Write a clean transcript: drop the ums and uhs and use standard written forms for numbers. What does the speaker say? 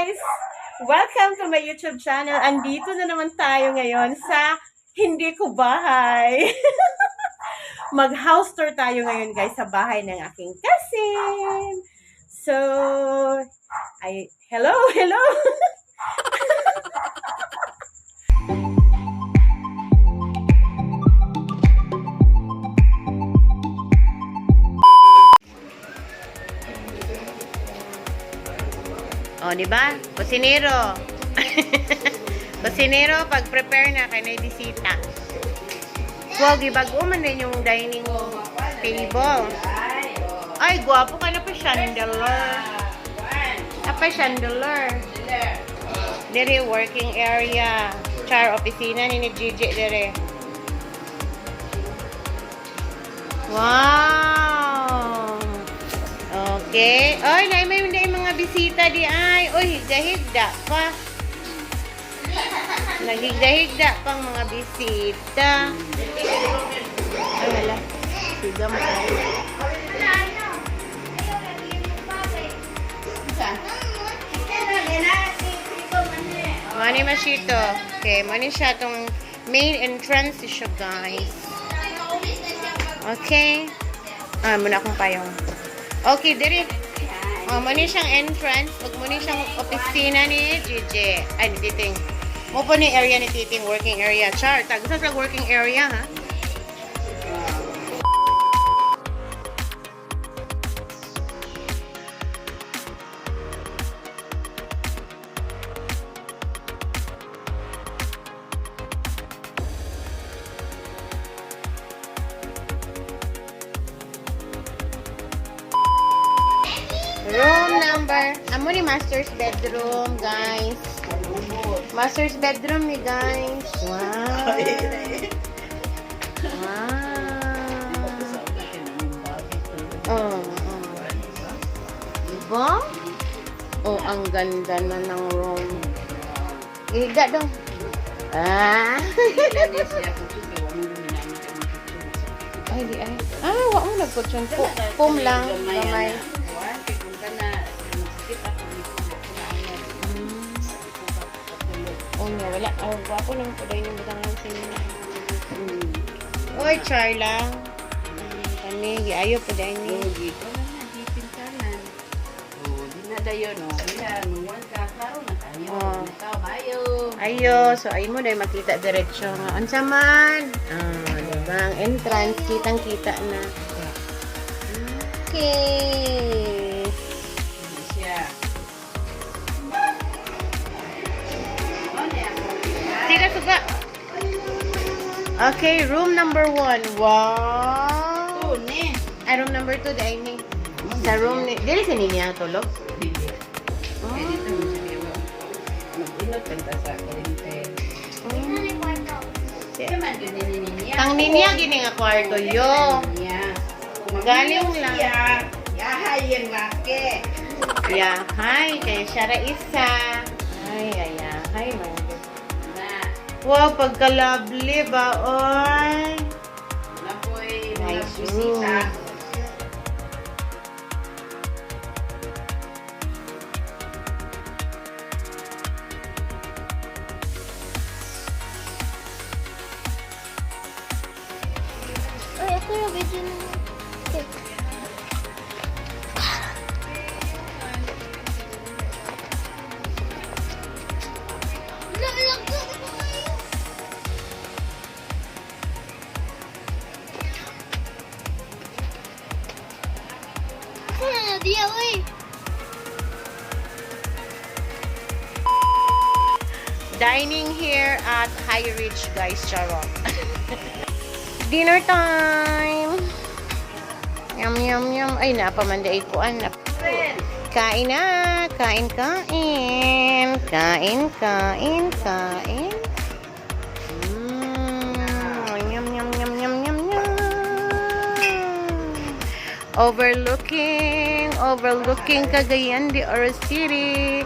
guys! Welcome to my YouTube channel. Andito na naman tayo ngayon sa hindi ko bahay. Mag-house tour tayo ngayon guys sa bahay ng aking cousin. So, hello! O, di ba? Kusinero. Kusinero, pag-prepare na kay may bisita. Wag, ibago man din yung dining table. Ay, guwapo ka na pa chandelier. Apa chandelier. Dire, working area. Char, opisina ni Gigi, dire. Wow! Okay. Oy, may mga bisita di ay. Oy, higda-higda pa. Naghigda-higda pang mga bisita. Ay, wala. Higa mo tayo. Mani masito. Okay, mani siya itong main entrance siya, guys. Okay. Muna akong payong. Okay, diri. Muna siyang entrance. Pag muna siyang opisina ni Gigi. Ay, ni Titing. Mo po ni area ni Titing. Working area. Char, tagsa sa working area, ha? Room number, amo ni master's bedroom, guys. Master's bedroom ni guys. Wow. Wow. Diba? Oh, ang ganda na ng room. Ihiga dong. Ay, di ay. Wag mo nagkutsyon. Foam lang. Gamay. Wala. Wapo lang po dahil yung butang lang sila. Oy, char lang. Kani, ayaw po dahil niyo. Dito na na, di pintanan. Di na dayo, no? Kaya, nuwan ka, klaro na tayo. Ikaw, ayo, so ay mo dahil makita diretsyo nga. Unsa man? Diba? Ang entrance, kitang-kita na. Okay. Suga. Okay, room number 1. Wow. Room number 2 dahil ni. Sa room ni. Dili sa niya tulog? Ang niya gini nga kwarto yo. Galing lang. Yahay yung laki. Yahay. Kaya siya ra isa. Ay, yahay man. Wow, pagka-lovely ba, oy? Wala po mga nice bisita. Ay, ako yung video na. Dia, uy. Dining here at High Ridge, guys. Charot. Dinner time. Yum, yum, yum. Ay, napamanday ko. Kain na. Kain. Overlooking Cagayan de Oro City.